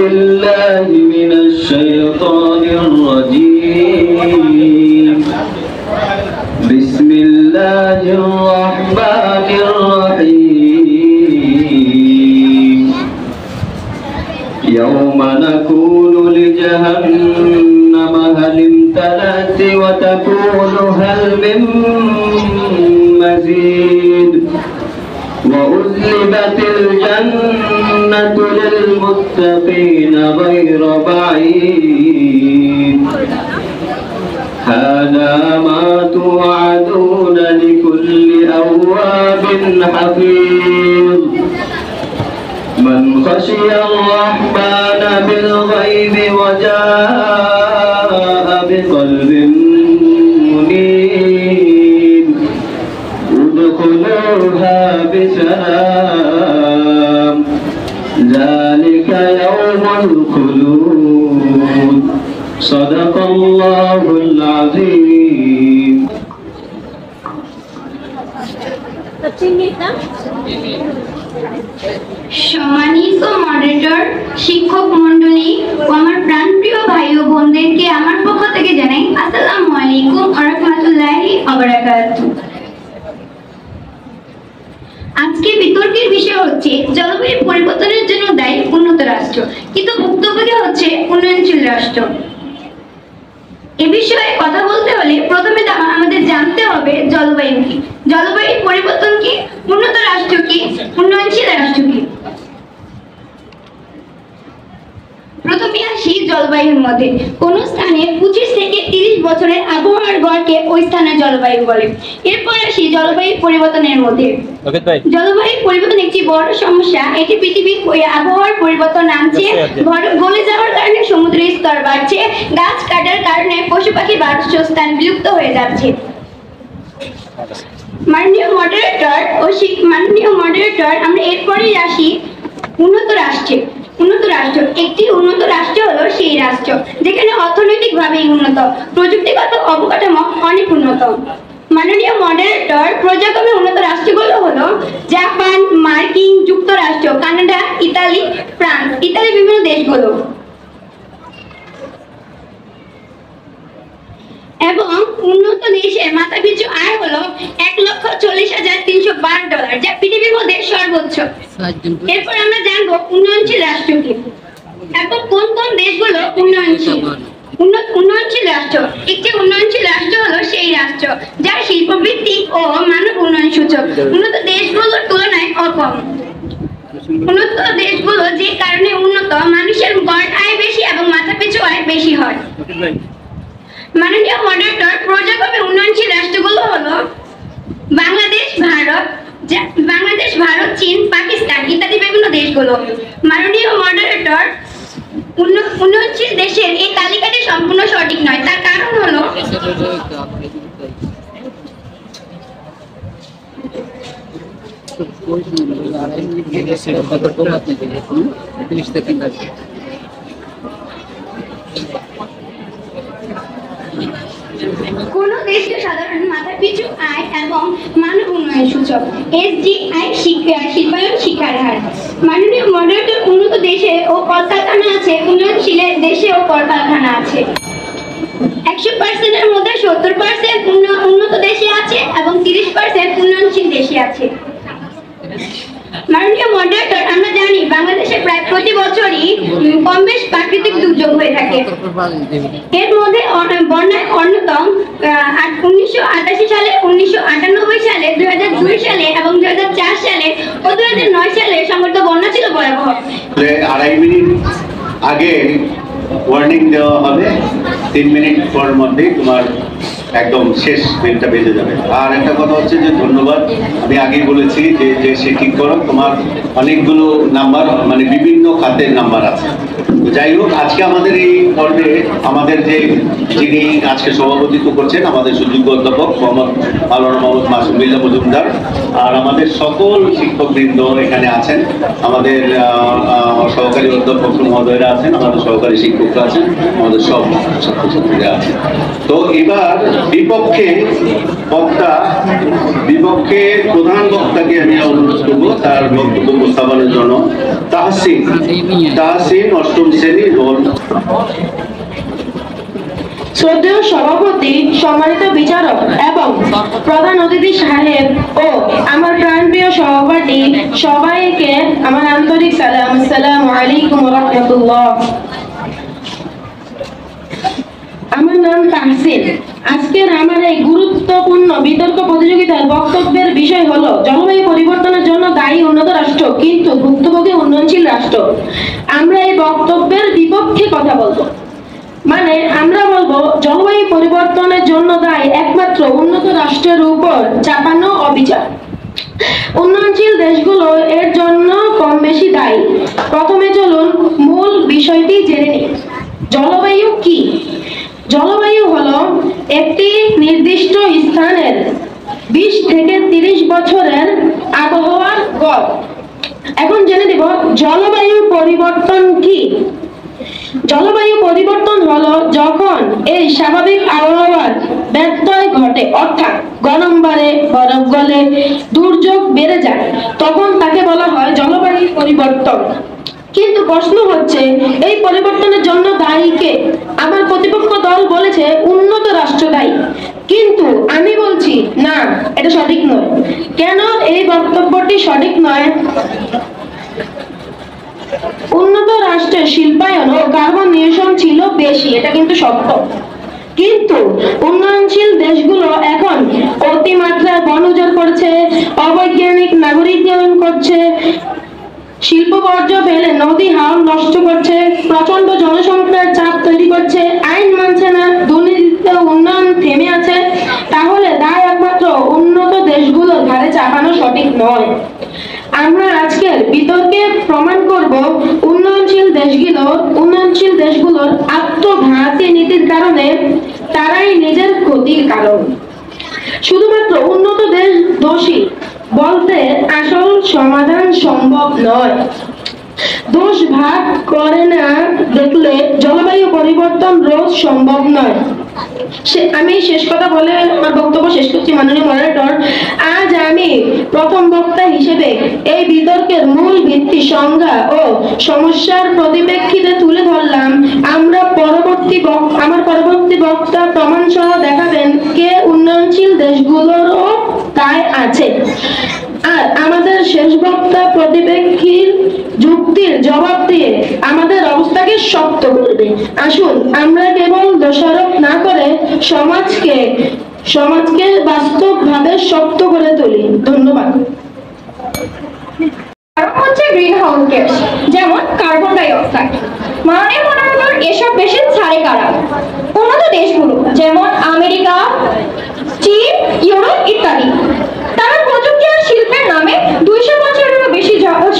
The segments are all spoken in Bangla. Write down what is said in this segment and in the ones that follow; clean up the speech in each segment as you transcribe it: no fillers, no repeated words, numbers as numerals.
بالله من الشيطان الرجيم بسم الله الرحمن الرحيم يوم نقول لجهنم هل امتلأت وتقول هل من مزيد وأزلفت الجنة للمتقين غير بعيد هذا ما توعدون لكل أواب حفيظ من خشي الرحمن بالغيب وجاء بقلب منيب ادخلوها بسلام ذلك يوم الخلود صدق الله العظيم সম্মানিত মডারেটর, শিক্ষক মণ্ডলী ও আমার প্রাণপ্রিয় ভাই ও বোনদেরকে আমার পক্ষ থেকে জানাই আসসালামু আলাইকুম ওয়া রাহমাতুল্লাহি ওয়া বারাকাতুহু। আজকে বিতর্কের বিষয় হচ্ছে জলবায়ু পরিবর্তনের জন্য দায়ী উন্নত রাষ্ট্র, কিন্তু ভুক্তভোগী হচ্ছে উন্নয়নশীল রাষ্ট্র। এ বিষয়ে কথা বলতে হলে প্রথমে আমাদের জানতে হবে জলবায়ু কি, জলবায়ু পরিবর্তন কি, উন্নত রাষ্ট্র কি, উন্নয়নশীল রাষ্ট্র কি। প্রথমে আসি জলবায়ুর মধ্যে। কোন স্থানে 25 থেকে 30 বছরের আবহাওয়ার গড়কে ওই স্থানের জলবায়ু বলে। এরপর আসি জলবায়ু পরিবর্তনের মধ্যে। জলবায়ু পরিবর্তন একটি বড় সমস্যা। এটি পৃথিবীর আবহাওয়ার পরিবর্তন আনছে। বরফ গলে যাওয়ার কারণে সমুদ্রের স্তর বাড়ছে, গাছ কাটার কারণে পশু পাখি বাসস্থান বিলুপ্ত হয়ে যাচ্ছে। মাননীয় মডারেটর, আমরা এরপরেই আসি উন্নত রাষ্ট্রে। উন্নত রাষ্ট্র, একটি উন্নত রাষ্ট্র হলো সেই রাষ্ট্র যেখানে অর্থনৈতিকভাবে উন্নত, প্রযুক্তিগত অবকাঠামো অনেক উন্নত। মাননীয় মডারেটর, পর্যায়ক্রমে উন্নত রাষ্ট্রগুলো হলো জাপান, মার্কিন যুক্তরাষ্ট্র, কানাডা, ইতালি, ফ্রান্স ইত্যাদি বিভিন্ন দেশগুলো। এবং উন্নত দেশের মাথাপিছু আয় হলো $1,40,312, যা পৃথিবীর মধ্যে সর্বোচ্চ। এরপর আমরা জানবো উন্নয়নশীল রাষ্ট্র কি এবং কোন কোন দেশগুলো উন্নয়নশীল। উন্নয়নশীল রাষ্ট্র, একটি উন্নয়নশীল রাষ্ট্র হলো সেই রাষ্ট্র যার শিল্পভিত্তিক ও মানব উন্নয়ন সূচক উন্নত দেশগুলোর তুলনায় অকম। উন্নত দেশগুলো যে কারণে উন্নত, মানুষের গড় আয় বেশি এবং মাথাপিছু আয় বেশি হয়। মাননীয় মডারেটর, পর্যায়ক্রমে উন্নয়নশীল রাষ্ট্রগুলো হলো বাংলাদেশ, ভারত, চীন, পাকিস্তান ইত্যাদি বিভিন্ন দেশগুলো। মাননীয় মডারেটর, উন্নয়নশীল দেশের এই তালিকাটি সম্পূর্ণ সঠিক নয়। তার কারণ হলো কোন দেশের সাধারণ মাথাপিছু আয় এবং মানব উন্নয়ন সূচক SGI শিল্পায়ন শিক্ষার হার। মাননীয় মডারেটর, উন্নত দেশে ও কলকারখানা আছে, উন্নয়নশীল দেশে ও কলকারখানা আছে। 100% এর মধ্যে 70% উন্নত দেশে আছে এবং 30% উন্নয়নশীল দেশে আছে। মাননীয় মডারেটর, আমরা জানি বাংলাদেশে প্রায় প্রতি বছরই কম বেশ প্রাকৃতিক দুর্যোগ হয়ে থাকে। এর মধ্যে বন্যায় অন্যতম 1988 সালে, 1998 সালে, 2002 সালে এবং 2004 সালে ও 2009 সালে সংঘটিত বন্যা ছিল ভয়াবহ। 2.5 মিনিট আগে ওয়ার্নিং দেওয়া হবে, 3 মিনিট পর মধ্যেই তোমার একদম শেষ বেলটা বেজে যাবে। আর একটা কথা হচ্ছে যে ধন্যবাদ, আমি আগেই বলেছি যে সে ঠিক করো, তোমার অনেকগুলো নাম্বার মানে বিভিন্ন খাতের নাম্বার আছে। যাই হোক, আজকে আমাদের এই পর্বে আমাদের যিনি আজকে সভাপতিত্ব করছেন আমাদের সুযোগ্য অধ্যাপক মাওলানা মোহাম্মদ মাসুম বিল্লাহ মজুমদার, আর আমাদের সকল শিক্ষকবৃন্দ এখানে আছেন, আমাদের সহকারী অধ্যাপক মহোদয়রা আছেন, আমাদের সহকারী শিক্ষকরা আছেন, আমাদের সব ছাত্রছাত্রীরা আছেন। তো এবার বিপক্ষে প্রধান বক্তাকে আমি অনুরোধ করবো তার বক্তব্য উপস্থাপনের জন্য। তাহসিন 8ম শ্রেণীর রোল। শ্রদ্ধেয় সভাপতি, সম্মানিত বিচারক এবং প্রধান অতিথি সাহেব ও আমার প্রাণপ্রিয় সহপাঠী সবাইকে আমার আন্তরিক সালাম। আসসালামু আলাইকুম ওয়া রাহমাতুল্লাহ। আমার নাম তাহসিন। আজকের আমার এই গুরুত্বপূর্ণ বিতর্ক প্রতিযোগিতার বক্তব্যের বিষয় হলো জলবায়ু পরিবর্তনের জন্য দায়ী উন্নত রাষ্ট্র কিন্তু ভুক্তভোগী উন্নয়নশীল রাষ্ট্র। আমরা এই বক্তব্যের বিপক্ষে কথা বলবো। মানে আমরা বলবো জলবায়ু পরিবর্তনের জন্য দায়ী একমাত্র উন্নত রাষ্ট্রের উপর চাপানো অবিচার। উন্নয়নশীল দেশগুলো এর জন্য কম বেশি দায়ী। প্রথমে চলুন মূল বিষয়টি জেনে নিই। জলবায়ু কি? জলবায়ু হলো একটি নির্দিষ্ট স্থানের 20 থেকে 30 বছরের আবহাওয়ার গড়। এখন জেনে নিব জলবায়ু পরিবর্তন কি। জলবায়ু পরিবর্তন হলো যখন এই স্বাভাবিক আবহাওয়ার ব্যত্যয় ঘটে, অর্থাৎ গরম বাড়ে, বরফ গলে, দুর্যোগ বেড়ে যায়, তখন তাকে বলা হয় জলবায়ু পরিবর্তন। কিন্তু প্রশ্ন হচ্ছে এই পরিবর্তনের জন্য দায়ী কে? আমার প্রতিপক্ষ দল বলেছে উন্নত রাষ্ট্র দায়ী, কিন্তু আমি বলছি না, এটা সঠিক নয়। কেন এই বক্তব্যটি সঠিক নয়? উন্নত রাষ্ট্রের শিল্পায়ন ও কার্বন নিঃসরণ ছিল বেশি, এটা কিন্তু সত্য। কিন্তু উন্নয়নশীল দেশগুলো এখন অতিমাত্রায় বন উজাড় করছে, অবৈজ্ঞানিক নাগরিকীকরণ করছে, শিল্প বর্জ্য ফেলে নদী হাওর নষ্ট করছে, প্রচন্ড জনসংখ্যার চাপ তৈরি করছে, আইন মানছে না, দুর্নীতিতে উন্নয়ন থেমে আছে। তাহলে দায় একমাত্র উন্নত দেশগুলোর ঘাড়ে চাপানো সঠিক নয়। আমরা আজকের বিতর্কে প্রমাণ করব উন্নয়নশীল দেশগুলোর আত্মঘাতী নীতির কারণে তারাই নিজের ক্ষতির কারণ। শুধুমাত্র উন্নত দেশ দোষী বলতে আসল সমাধান সম্ভব নয়। দোষ ভাগ করে না দেখলে জলবায়ু পরিবর্তন রোধ সম্ভব নয়। আমি শেষ কথা বলে আমার বক্তব্য শেষ করছি। মাননীয় মডারেটর, আজ আমি প্রথম বক্তা হিসেবে এই বিতর্কের মূল ভিত্তি, সংজ্ঞা ও সমস্যার পরিপ্রেক্ষিতে তুলে ধরলাম। আমার পরবর্তী বক্তা প্রমাণ সহ দেখাবেন কে উন্নয়নশীল দেশগুলোরও দায় আছে। আর আমাদের শেষ বক্তা প্রতিপক্ষীর যুক্তির জবাব দিয়ে আমাদের অবস্থাকে শক্ত করবে। আসুন আমরা কেবল দোষারোপ না করে সমাজকে বাস্তবভাবে শক্ত করে তুলি। ধন্যবাদ। কারণ হচ্ছে গ্রিন হাউস গ্যাস, যেমন কার্বন ডাই অক্সাইড। মাননীয় মডারেটর, এসব বেশি ছাড়ে কারা? উন্নত দেশগুলো, যেমন আমেরিকা, চীন, ইউরোপ ইত্যাদি। তারা প্রযুক্তি আর শিল্পের নামে 200 বছরেরও বেশি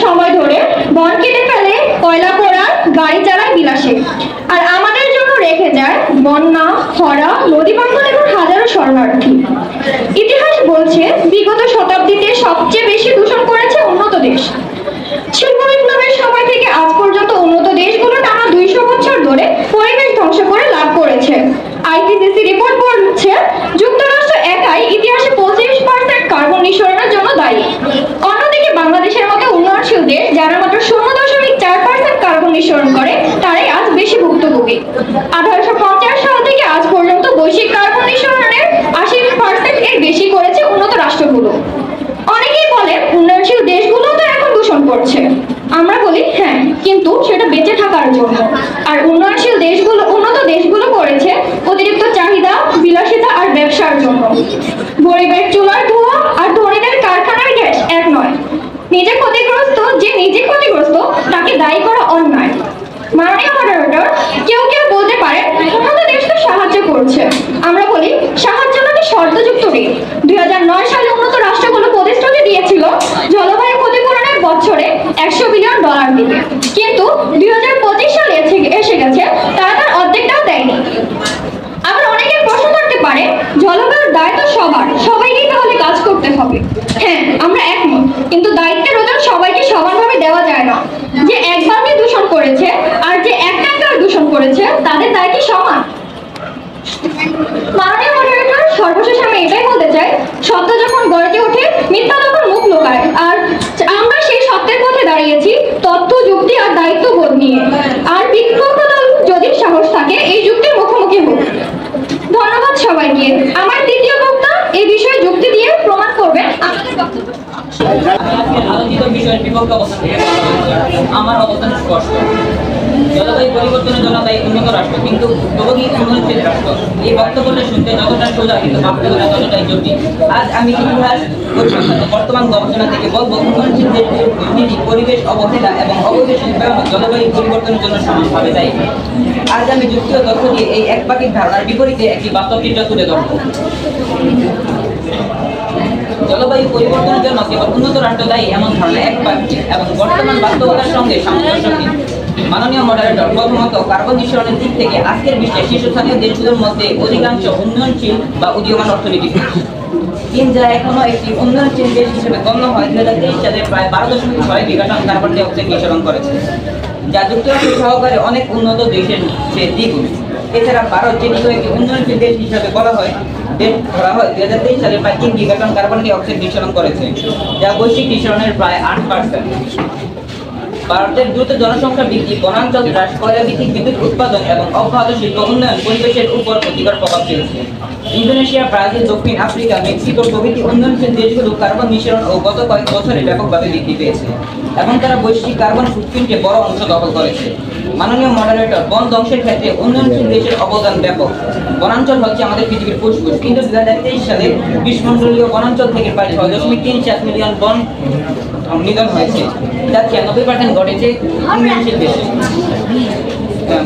সময় ধরে বন কেটে ফেলে, কয়লা পোড়ায়, গাড়ি চালায় বিলাসে, আর আমাদের জন্য রেখে যায় বন্যা, খরা, নদী ভাঙন এবং হাজারো শরণার্থী। ইতিহাস বলছে বিগত শতাব্দীতে সবচেয়ে বেশি দূষণ করেছে উন্নত দেশ। শিল্প বিপ্লবের সময় থেকে আজ পর্যন্ত উন্নত দেশগুলো টানা 200 বছর ধরে পরিবেশ ধ্বংস করে লাভ করেছে। আইপিসিসি রিপোর্ট বলছে যুক্তরাষ্ট্র একাই ইতিহাসে 25% কার্বন নিঃসরণের জন্য দায়ী। অন্যদিকে বাংলাদেশের মতো উন্নয়নশীল দেশ যারা মাত্র 0.4% কার্বন নিঃসরণ করে, তারাই আজ বেশি ভুক্তভোগী। 1850 সাল থেকে আজ পর্যন্ত বৈশ্বিক কার্বন নিঃসরণের 80% এর বেশি করেছে উন্নত রাষ্ট্রগুলো। অনেকেই বলে উন্নয়নশীল দেশগুলো তো এখন দূষণ করছে। আমরা বলি হ্যাঁ, কিন্তু সেটা বেঁচে থাকার জন্য। আর উন্নত দেশগুলো করেছে অতিরিক্ত চাহিদা, বিলাসিতা আর ব্যবসার জন্য। গরিবের চুলার ধোঁয়া আর ধনীদের কারখানার গ্যাস এক নয়। নিজে ক্ষতিগ্রস্ত তাকে দায়ী করা অন্যায়। মাননীয় মডারেটর, কেউ বলতে পারে উন্নত দেশ তো সাহায্য করছে। আমরা বলি সাহায্য নাকি শর্তযুক্ত ঋণ। 2009 সালে উন্নত রাষ্ট্রগুলো প্রতিশ্রুতি দিয়েছিল জলবায়ু ক্ষতিপূরণের বছরে $100 বিলিয়ন দিবে, কিন্তু 2025 সালে এসে গেছে, তারা তার অর্ধেকটাও দেয়নি। আবার অনেকে প্রশ্ন করতে পারে জলবায়ুর দায় তো সবাইকেই তাহলে কাজ করতে হবে। হ্যাঁ, আমরা একমত, কিন্তু দায়িত্বের ওজন সবাইকে সমানভাবে দেওয়া যায় না। যে একবারই দূষণ করেছে আর যে একটা দূষণ করেছে, তাদের দায় কি সমান? মাননীয় মডারেটর, সর্বশেষ আমি এটাই বলতে চাই, সত্য যখন গর্জে ওঠে, মিথ্যা তখন মুখ লোকায়। আর আমরা সেই সত্যের পথে দাঁড়িয়েছি তথ্য, যুক্তি আর দায়িত্ববোধ নিয়ে। আর সবাইকে। আমার দ্বিতীয় বক্তা এই বিষয়ে যুক্তি দিয়ে প্রমাণ করবেন আপনাদের বক্তব্য। আলোচিত বিষয়ের বিপক্ষে অবস্থান থেকে আমার অবস্থান স্পষ্ট। জলবায়ু পরিবর্তনের জন্য তাই উন্নত রাষ্ট্র কিন্তু ভুক্তভোগী উন্নয়নশীল রাষ্ট্র। এই বক্তব্যটা শুনতে যতটা সোজা কিন্তু বাস্তবতা ততটাই জটিল। আজ আমি ইতিহাস পরিসংখ্যান বর্তমান গবেষণা থেকে বলবো উন্নয়নশীল দেশগুলোর দুর্নীতি, পরিবেশ অবহেলা এবং অবৈধ শিল্পায়ন জলবায়ু পরিবর্তনের জন্য সমানভাবে দায়ী। আজ আমি যুক্তি ও তথ্য দিয়ে এই একপাক্ষিক ধারণার বিপরীতে একটি বাস্তব চিত্র তুলে ধরব। জলবায়ু পরিবর্তনের জন্য কেবল উন্নত রাষ্ট্র দায়ী এমন ধারণা একপাক্ষিক এবং বর্তমান বাস্তবতার সঙ্গে সামঞ্জস্যহীন। মাননীয় মডারেটর, প্রথমত কার্বন নিঃসরণের দিক থেকে আজকের বিশ্বে শীর্ষস্থানীয় দেশগুলোর মধ্যে অধিকাংশ উন্নয়নশীল বা উদীয়মান অর্থনীতি। চীন যা এখনো একটি উন্নয়নশীল দেশ হিসেবে গণ্য হয় 2023 সালে প্রায় 12.6 গিগাটন কার্বন ডাই অক্সাইড নিঃসরণ করেছে, যা যুক্তরাষ্ট্র সহকারে অনেক উন্নত দেশের চেয়ে দ্বিগুণ। এছাড়া ভারত, যেটিকে একটি উন্নয়নশীল দেশ হিসাবে ধরা হয় 2023 সালে প্রায় 3 গিগাটন কার্বন ডাই অক্সাইড নিঃসরণ করেছে, যা বৈশ্বিক নিঃসরণের প্রায় 8%। ভারতের দ্রুত জনসংখ্যা বৃদ্ধি, বনাঞ্চল হ্রাস, কয়লা ভিত্তিক বিদ্যুৎ উৎপাদন এবং অব্যাহত শিল্প উন্নয়ন পরিবেশের উপর ক্ষতিকর প্রভাব ফেলছে। ইন্দোনেশিয়া, ব্রাজিল, দক্ষিণ আফ্রিকা, মেক্সিকো প্রভৃতি উন্নয়নশীল দেশগুলো কার্বন নিঃসরণ ও গত কয়েক বছরে ব্যাপকভাবে বৃদ্ধি পেয়েছে এবং তারা বৈশ্বিক কার্বন ফুটপ্রিন্টে বড় অংশ দখল করেছে। মাননীয় মডারেটর, বন ধ্বংসের ক্ষেত্রে উন্নয়নশীল দেশের অবদান ব্যাপক। বনাঞ্চল হচ্ছে আমাদের পৃথিবীর ফুসফুস, কিন্তু 2023 সালে গ্রীষ্মমণ্ডলীয় বনাঞ্চল থেকে প্রায় 6.37 মিলিয়ন বন নিধন হয়েছে, যা 96% ঘটেছে উন্নয়নশীল দেশে।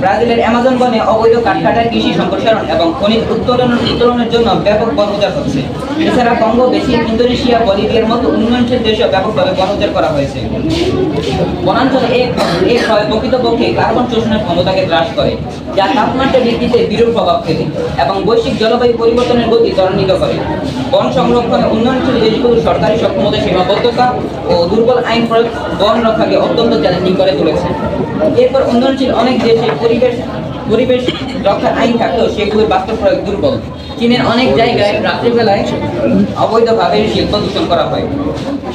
ব্রাজিলের অ্যামাজন বনে অবৈধ কাঠকাটার কৃষি সম্প্রসারণ এবং খনিজ উত্তোলনের জন্য ব্যাপক বন উজাড় হচ্ছে। এছাড়া কঙ্গো বেসিন, ইন্দোনেশিয়া, বলিভিয়ার মতো উন্নয়নশীল দেশেও ব্যাপকভাবে বন উজাড় করা হয়েছে। বনাঞ্চল এক হয় প্রকৃতপক্ষে কার্বন শোষণের ক্ষমতাকে হ্রাস করে, যা তাপমাত্রা বৃদ্ধিতে বিরূপ প্রভাব ফেলে এবং বৈশ্বিক জলবায়ু পরিবর্তনের গতি ত্বরান্বিত করে। বন সংরক্ষণে উন্নয়নশীল দেশগুলোর সরকারি সক্ষমতার সীমাবদ্ধতা ও দুর্বল আইন প্রয়োগ বন রক্ষাকে অত্যন্ত চ্যালেঞ্জিং করে তুলেছে। এরপর উন্নয়নশীল অনেক দেশে পরিবেশ রক্ষার আইন থাকলেও সেগুলোর বাস্তব প্রয়োগ দুর্বল। চীনের অনেক জায়গায় রাত্রিবেলায় অবৈধভাবে শিল্প দূষণ করা হয়,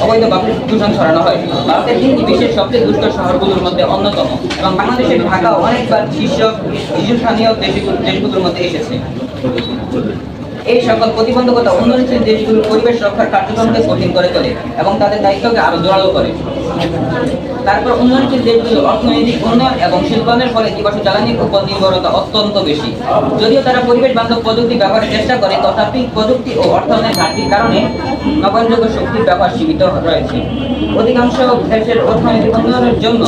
অবৈধভাবে দূষণ ছড়ানো হয়। ভারতের 3টি বিশ্বের সবচেয়ে দুষ্ট শহরগুলোর মধ্যে অন্যতম এবং বাংলাদেশের ঢাকা অনেকবার শীর্ষস্থানীয় দেশগুলোর মধ্যে এসেছে। এই সকল প্রতিবন্ধকতা উন্নয়নশীল দেশগুলোর পরিবেশ রক্ষার কার্যক্রমকে কঠিন করে তোলে এবং তাদের দায়িত্বকে আরো জোরালো করে। তারপর উন্নয়নশীল দেশগুলোর অর্থনৈতিক উন্নয়ন এবং শিল্পায়নের ফলে জীবাশ্ম জ্বালানির উপর নির্ভরতা অত্যন্ত বেশি। যদিও তারা পরিবেশ বান্ধব প্রযুক্তি ব্যবহারের চেষ্টা করে, তথাপি প্রযুক্তি ও অর্থায়নের ঘাটতির কারণে নবায়নযোগ্য শক্তির ব্যবহার সীমিত রয়েছে। অধিকাংশ দেশের অর্থনৈতিক উন্নয়নের জন্য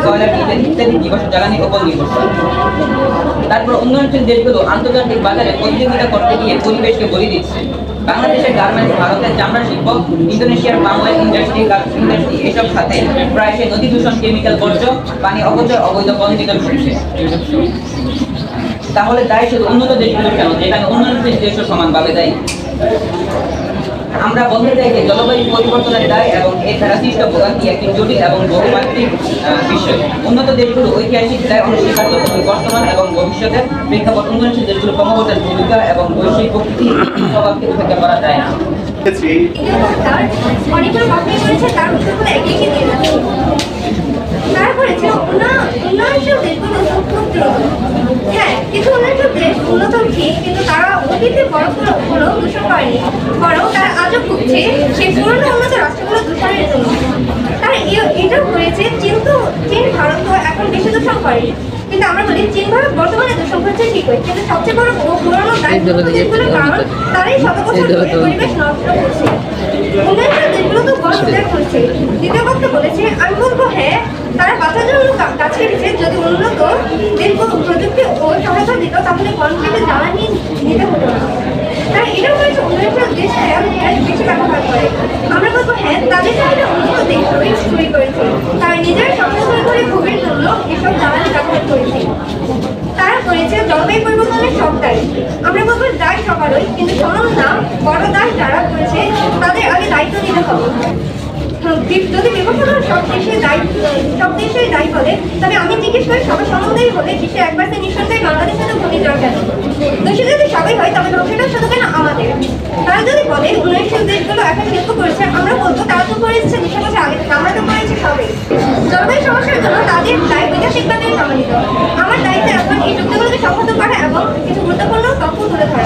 কয়লা ইত্যাদি জীবাশ্ম জ্বালানির উপর নির্ভরশীল। তারপর উন্নয়নশীল দেশগুলো আন্তর্জাতিক বাজারে প্রতিযোগিতা করতে গিয়ে পরিবেশকে বলি দিচ্ছে। বাংলাদেশের গার্মেন্টস, ভারতের চামড়া শিল্প, ইন্দোনেশিয়ার বাংলায় ইন্ডাস্ট্রি এসব খাতে প্রায় সে নদী দূষণ, কেমিক্যাল বর্জ্য, পানি অপচয়, অবৈধ বন নিধন করছে। তাহলে দায় শুধু উন্নত দেশগুলো কেন, যেখানে উন্নয়নশীল দেশও সমানভাবে দায়ী? আমরা বলতে চাই যে জলবায়ু পরিবর্তনের দায় এবং এর দ্বারা সৃষ্ট ভোগান্তি একটি জটিল এবং বহুমাত্রিক বিষয়। উন্নত দেশগুলো ঐতিহাসিক দায় অনস্বীকার্য, বর্তমান এবং ভবিষ্যতের প্রেক্ষাপট উন্নয়নশীল দেশগুলো ক্রমবর্ধমান ভূমিকা এবং বৈশ্বিক প্রকৃতি প্রভাবকে উপেক্ষা করা যায় না। উন্নয়নশীল দেশগুলো হ্যাঁ, কিছু উন্নয়নশীল দেশ উন্নত ঠিক, কিন্তু তারা অতীতে বড়গুলো দূষণ করেনি, বরং তারা আজও ভুগছে সেই পুরনো উন্নত রাষ্ট্রগুলো দূষণের জন্য। তারা এটাও করেছে, চীন ভারত তো এখন বেশি দূষণ করেনি, কিন্তু আমরা বলি চীন ভারত বর্তমানে দূষণ করছে ঠিকই, কিন্তু সবচেয়ে বড় পুরনো দেশগুলোর কারণ তারাই শত বছর ধরে পরিবেশ নষ্ট করছে। উন্নয়নশীল দেশগুলো তো বড় উদ্ধার করছে। দ্বিতীয় বক্তা বলেছে, আমি বলবো হ্যাঁ, তারা বাঁচার জন্য কাজ করেছে। যদি উন্নত দেশগুলো প্রযুক্তি ও সহায়তা দিত তাহলে বন কেটে জ্বালানি নিতে হতো না। তারা এটাও করেছে উন্নয়নশীল দেশ বেশি ব্যবহার করে। আমরা বলবো হ্যাঁ, তাদের চাহিদা উন্নত দেশগুলোই তৈরি করেছে। তারা নিজের সচেতন করে ভোগের জন্য এসব জ্বালানি ব্যবহার করেছে। তারা করেছে জলবায়ু পরিবর্তনের সব দায়ী। আমরা বলবো দায় সবারই, কিন্তু সমান না, বড় দায় যারা করেছে তাদের আগে দায়িত্ব নিতে হবে। যদি বিবেচনা সব দেশেই দায়ী বলে, তবে আমি জিজ্ঞেস করি সবাই সমানদায়ী হলে বিশ্বে 1% নিঃসন্দেহে বাংলাদেশে তো ঘূর্ণিঝড় কেন? দোষী যদি সবাই হয় তবে ধ্বংসটা শুধু কেন আমাদের? তারা যদি বলে উন্নয়নশীল দেশগুলো এখন শিল্প করেছে, আমরা বলবো তারা তো করেছে 200 বছর আগে থেকে, আমরা তো করেছি সবাই। জলবায়ু সমস্যার জন্য তাদের দায় ঐতিহাসিকভাবে প্রমাণিত। আমার দায়িত্ব এখন এই যুক্তিগুলোকে সংহত করা এবং কিছু গুরুত্বপূর্ণ তথ্য তুলে ধরা।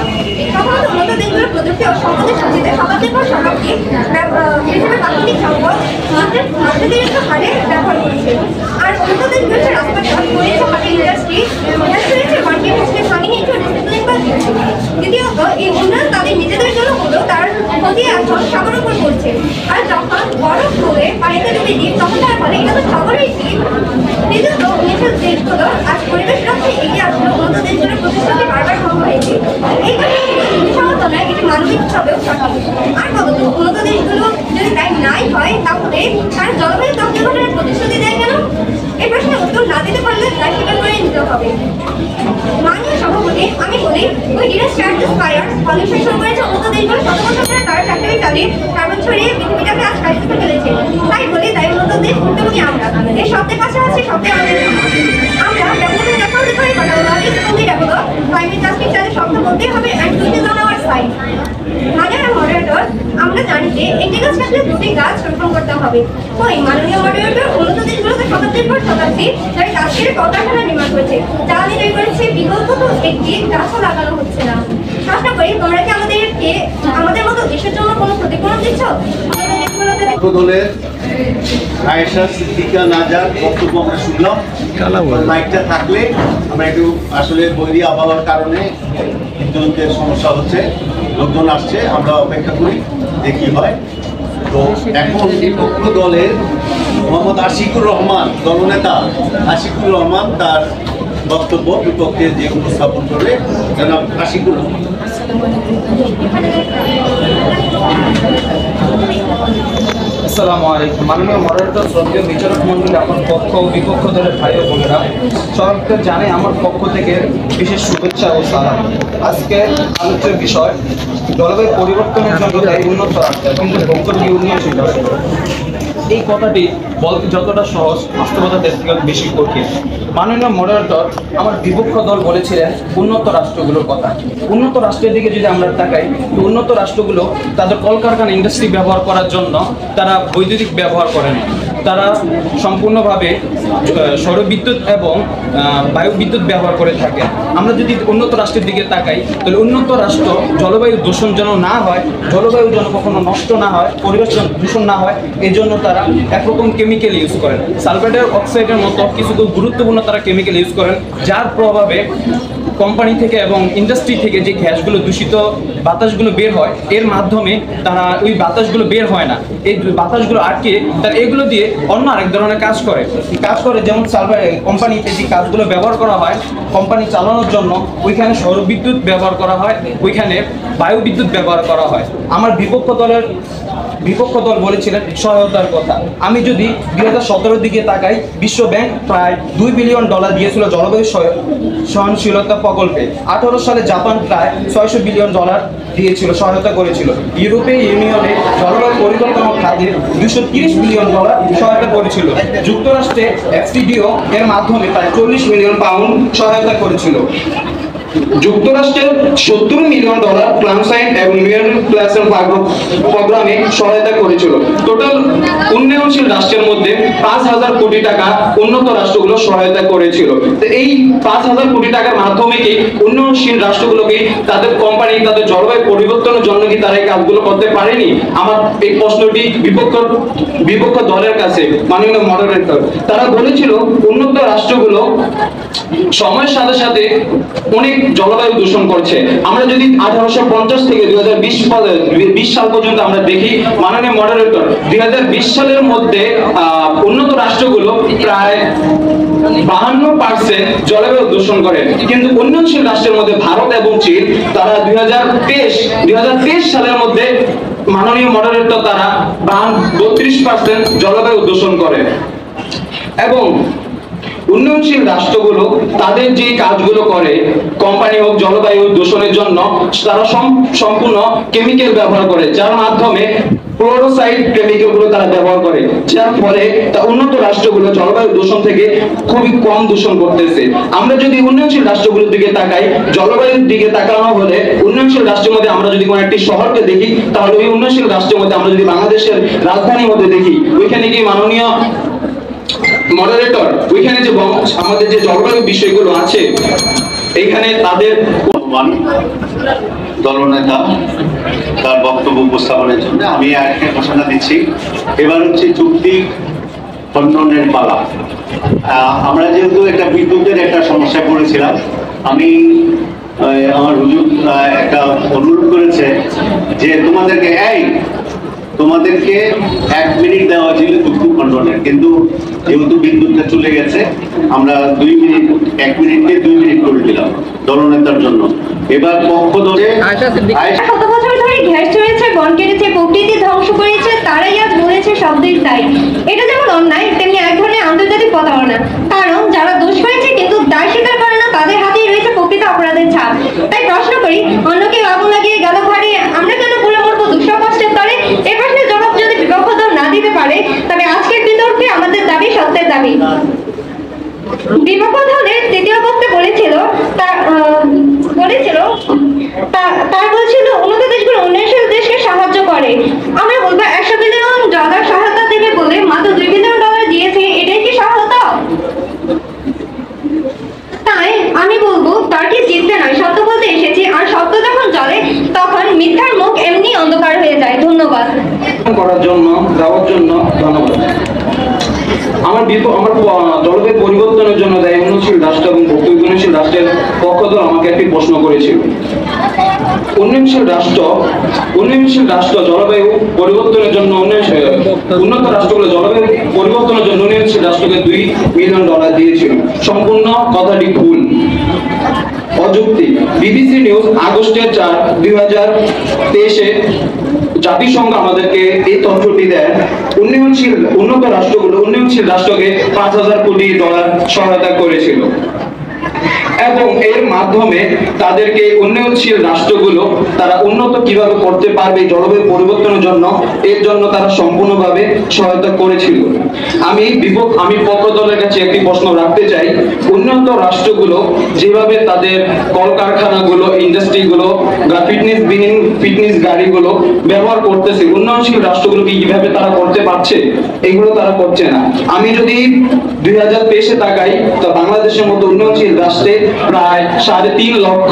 সাধারণত উন্নত দেশগুলোর প্রযুক্তি ও সম্পদের সাথে সমাজের পর শতাব্দী হিসেবে প্রাকৃতিক সম্পদ মাত্রাতিরিক্ত হারে ব্যবহার করছে। আর উন্নত দেশগুলোর রাস্তাঘাট রয়েছে হাটের ইন্ডাস্ট্রি, রয়েছে মার্কেট স্বাধীন ডিসিপ্লিন বা দ্বিতীয়ত এই উন্নয়ন তাদের নিজেদের জন্য হলেও তার ক্ষতি এখন সাগরের উপর করছে। আর যখন বরফ গলে পানিতে ডুবে দিই তখন তারা বলে এটা তো সাগরেই দ্বীপ। তৃতীয়ত উন্নয়নশীল দেশগুলো আজ পরিবেশ রক্ষায় এগিয়ে আসলে উন্নত দেশগুলোর প্রতিশ্রুতি বারবার ভঙ্গ হয়েছে। এই কারণে সমর্থনে এটি মানবিক হিসাবেও সঠিক। আর বলতো উন্নত দেশগুলো যদি তাই নাই হয় তাহলে তারা জলবায়ু তত্ত্বাবধানের প্রতিশ্রুতি দেয় কেন? এই প্রশ্নের উত্তর না দিতে পারলে তাই স্বীকার করে নিতে হবে। মাননীয় সভাপতি, আমি বলি ওই direct start this fire pollution শুরু করেছে উন্নত দেশগুলো শত বছর ধরে তারা ফ্যাক্টরি চালিয়ে কার্বন ছড়িয়ে পৃথিবীটাকে আজ কারিতে ফেলেছে। তাই বলি তাই উন্নত দেশ ভুক্তভোগী আমরা। এই শব্দের পাশাপাশি শব্দে আমাদের আমরা ডেভেলপমেন্ট রেকর্ড করে পাঠাবো ডেভেলপ ক্লাইমেট জাস্টিস চালে শব্দ বলতেই হবে and which is on our side. মাননীয় মডারেটর, আমরা জানি যে একটি গাছ কাটলে দুটি গাছ রোপণ করতে হবে। ওই মাননীয় মডারেটর উন্নত দেশগুলোতে শতাব্দীর পর শতাব্দী যারা গাছ কেটে কলকারখানা নির্মাণ করেছে, জ্বালানি তৈরি করেছে, বিকল্প তো একটি গাছও লাগানো হচ্ছে না। প্রশ্ন করি, তোমরা কি আমাদের মতো দেশের জন্য কোনো প্রতিক্রমণ দিচ্ছ? দলের আয়েশা সিদ্দিকা নাজার বক্তব্য আমরা শুনলাম। মাইকটা থাকলে আমরা একটু আসলে বৈরী আবহাওয়ার কারণে বিদ্যুতের সমস্যা হচ্ছে, লোকজন আসছে, আমরা অপেক্ষা করি দেখি হয়। তো এখন বিপক্ষ দলের মোহাম্মদ আশিকুর রহমান, দলনেতা আশিকুর রহমান তার বক্তব্য বিপক্ষে যে উপস্থাপন করবে জনাব আশিকুর রহমান। আসসালামু আলাইকুম। মাননীয় মডারেটর, শ্রদ্ধেয় বিচারক মণ্ডলী, আমার পক্ষ ও বিপক্ষ দলের ভাই ও বোনেরা, সবাইকে জানাই আমার পক্ষ থেকে বিশেষ শুভেচ্ছা ও সালাম। আজকে আলোচ্য বিষয় জলবায়ু পরিবর্তনের জন্য দায়ী উন্নত রাষ্ট্র কিন্তু ভুক্তভোগী উন্নয়নশীল রাষ্ট্র। এই কথাটি বলতে যতটা সহজ, বাস্তবতা থেকে বেশি কঠিন। মাননীয় মডারেটর, আমার বিপক্ষ দল বলেছিলেন উন্নত রাষ্ট্রগুলোর কথা। উন্নত রাষ্ট্রের দিকে যদি আমরা তাকাই, তো উন্নত রাষ্ট্রগুলো তাদের কলকারখানা ইন্ডাস্ট্রি ব্যবহার করার জন্য তারা বৈদ্যুতিক ব্যবহার করে না, তারা সম্পূর্ণভাবে সৌরবিদ্যুৎ এবং বায়ু বিদ্যুৎ ব্যবহার করে থাকে। আমরা যদি উন্নত রাষ্ট্রের দিকে তাকাই, তাহলে উন্নত রাষ্ট্র জলবায়ু দূষণ যেন না হয়, জলবায়ু যেন কখনো নষ্ট না হয়, পরিবেশ দূষণ না হয়, এই জন্য তারা একরকম কেমিক্যাল ইউজ করেন। সালফার ডাই অক্সাইডের মতো কিছু গুরুত্বপূর্ণ তারা কেমিক্যাল ইউজ করেন, যার প্রভাবে কোম্পানি থেকে এবং ইন্ডাস্ট্রি থেকে যে গ্যাসগুলো দূষিত বাতাসগুলো বের হয়, এর মাধ্যমে তারা ওই বাতাসগুলো বের হয় না, এই বাতাসগুলো আটকে তারা এগুলো দিয়ে অন্য আরেক ধরনের কাজ করে। যেমন সালফার কোম্পানিতে যে কাজগুলো ব্যবহার করা হয় কোম্পানি চালানোর জন্য, ওইখানে সৌরবিদ্যুৎ ব্যবহার করা হয়, ওইখানে বায়ু বিদ্যুৎ ব্যবহার করা হয়। আমার বিপক্ষ দল বলেছিলেন সহায়তার কথা। আমি যদি 2017 দিকে তাকাই, বিশ্ব ব্যাংক প্রায় $2 বিলিয়ন দিয়েছিল জলবায়ু সহনশীলতা প্রকল্পে। 2018 সালে জাপান প্রায় $600 বিলিয়ন দিয়েছিল, সহায়তা করেছিল। ইউরোপীয় ইউনিয়নে জলবায়ু পরিবর্তন খাতে $230 বিলিয়ন সহায়তা করেছিল। যুক্তরাষ্ট্রে FCDO এর মাধ্যমে প্রায় £40 মিলিয়ন সহায়তা করেছিল। যুক্তরাষ্ট্রের $70 মিলিয়ন প্ল্যান সাইন এবং মিলিয়ন প্লাসের প্রোগ্রামে সহায়তা করেছিল। টোটাল উন্নয়নশীল রাষ্ট্রের মধ্যে 5,000 কোটি টাকা উন্নত রাষ্ট্রগুলো সহায়তা করেছিল। তো এই 5,000 কোটি টাকার মাধ্যমে কি উন্নয়নশীল রাষ্ট্রগুলোকে তাদের কোম্পানি তাদের জলবায়ু পরিবর্তনের জন্য কি তারা এই কাজগুলো করতে পারেনি? আমার এই প্রশ্নটি বিপক্ষ দলের কাছে। মাননীয় মডারেটর, তারা বলেছিল উন্নত রাষ্ট্রগুলো সময়ের সাথে সাথে অনেক জলবায়ু দূষণ করছে। আমরা যদি 1850 থেকে 2020 সাল পর্যন্ত আমরা দেখি, মাননীয় মডারেটর, 2020 সালের মধ্যে উন্নত রাষ্ট্রগুলো প্রায় 52% জলবায়ু দূষণ করে, কিন্তু উন্নয়নশীল রাষ্ট্রের মধ্যে ভারত এবং চীন তারা 2023 সালের মধ্যে, মাননীয় মডারেটর, তারা 32% জলবায়ু দূষণ করে। এবং উন্নয়নশীল রাষ্ট্রগুলো তাদের যে কাজগুলো করে, কোম্পানি হোক জলবায়ু দূষণের জন্য, তারা সম্পূর্ণ কেমিক্যাল ব্যবহার করে, যার মাধ্যমে ফ্লোরোসাইড কেমিক্যালগুলো তারা ব্যবহার করে, যার ফলে উন্নত রাষ্ট্রগুলো জলবায়ু দূষণ থেকে খুবই কম দূষণ করতেছে। আমরা যদি উন্নয়নশীল রাষ্ট্রগুলোর দিকে তাকাই, জলবায়ুর দিকে তাকানো হলে উন্নয়নশীল রাষ্ট্রের মধ্যে আমরা যদি কোনো একটি শহরকে দেখি, তাহলে ওই উন্নয়নশীল রাষ্ট্রের মধ্যে আমরা যদি বাংলাদেশের রাজধানীর মধ্যে দেখি, ওইখানে কি মাননীয় মডারেটর, ওইখানে যে আমাদের যে জলবায়ু বিষয়গুলো আছে এইখানে তাদের দলনেতা তার বক্তব্য উপস্থাপনের জন্য আমি একটা ঘোষণা দিচ্ছি। এবার হচ্ছে চুক্তি খণ্ডনের পালা। আমরা যেহেতু একটা বিদ্যুতের একটা সমস্যায় পড়েছিলাম, আমি আমার হুজুর একটা অনুরোধ করেছে যে তোমাদেরকে 1 মিনিট দেওয়া ছিল চুক্তি খণ্ডনের, কিন্তু যেহেতু বিদ্যুৎটা চলে গেছে আমরা 2 মিনিট 1 মিনিটকে 2 মিনিট করে দিলাম দলনেতার জন্য। এবার পক্ষ ধরে শত বছর ধরে ঘ্যাস চড়েছে, বন কেটেছে, প্রকৃতি ধ্বংস করেছে, তারাই আজ বলেছে শব্দের দায়ী। এটা যেমন অন্যায়, তেমনি এক ধরনের আন্তর্জাতিক প্রতারণা। কারণ যারা দোষ করেছে কিন্তু দায় স্বীকার করে না, তাদের হাতেই রয়েছে প্রকৃত অপরাধের ছাপ। তাই প্রশ্ন করি, অন্যকে আগুন লাগিয়ে গেল ঘরে, আমরা কেন পুরো মরবো দুঃসহ কষ্টের তরে? এই প্রশ্নের জবাব যদি বিপক্ষ দল না দিতে পারে, তবে আজকের বিতর্কে আমাদের দাবি সত্যের দাবি। বিপক্ষ দলের তৃতীয় পক্ষে বলেছিল তার বলছিল উন্নত দেশগুলো উন্নয়নশীল দেশকে সাহায্য করে। আমরা বলবো 100 বিলিয়ন ডলার সহায়তা দেবে বলে মাত্র 2 বিলিয়ন ডলার দিয়েছে, এটাই কি সহায়তা? তাই আমি বলবো তর্কে জিততে নয়, সত্য বলতে এসেছি। আর সত্য যখন চলে তখন মিথ্যার মুখ এমনি অন্ধকার হয়ে যায়। ধন্যবাদ। করার জন্য দেওয়ার জন্য ধন্যবাদ। আমার জলবায়ু পরিবর্তনের জন্য দায়ী উন্নয়নশীল রাষ্ট্র এবং উন্নয়নশীল রাষ্ট্রের পক্ষ থেকে আমাকে একটি প্রশ্ন করেছিল। উন্নয়নশীল রাষ্ট্র জলবায়ু পরিবর্তনের জন্য উন্নত রাষ্ট্রগুলো জলবায়ু পরিবর্তনের জন্য উন্নয়নশীল রাষ্ট্রকে $2 বিলিয়ন দিয়েছিল। সম্পূর্ণ কথাটি ভুল, অযৌক্তিক। বিবিসি নিউজ আগস্টের 4, 2023-এ জাতিসংঘ আমাদেরকে এই তথ্যটি দেয়, উন্নত রাষ্ট্রগুলো উন্নয়নশীল রাষ্ট্রকে $5,000 কোটি সহায়তা করেছিল এবং এর মাধ্যমে তাদেরকে উন্নয়নশীল রাষ্ট্রগুলো তারা উন্নত কিভাবে করতে পারবে জলবায়ু পরিবর্তনের জন্য, এর জন্য তারা সম্পূর্ণভাবে সহায়তা করেছিল। আমি পক্ষ দলের কাছে একটি প্রশ্ন রাখতে চাই, উন্নত রাষ্ট্রগুলো যেভাবে তাদের কলকারখানাগুলো, ইন্ডাস্ট্রিগুলো, ফিটনেস গাড়িগুলো ব্যবহার করতেছে, উন্নয়নশীল রাষ্ট্রগুলো কি কিভাবে তারা করতে পারছে? এগুলো তারা করছে না। আমি যদি 2023-এ তাকাই, তো বাংলাদেশের মতো উন্নয়নশীল রাষ্ট্রে প্রায় 3.5 লক্ষ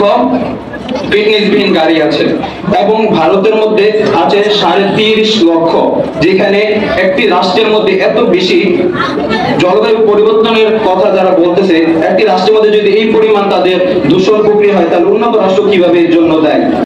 ফিটনেসবিহীন গাড়ি আছে এবং ভারতের মধ্যে আছে 30.5 লক্ষ। যেখানে একটি রাষ্ট্রের মধ্যে এত বেশি জলবায়ু পরিবর্তনের কথা যারা বলতেছে, একটি রাষ্ট্রের মধ্যে যদি এই পরিমাণ তাদের দূষণ প্রক্রিয়া হয়, তাহলে উন্নত রাষ্ট্র কিভাবে এর জন্য দেয়?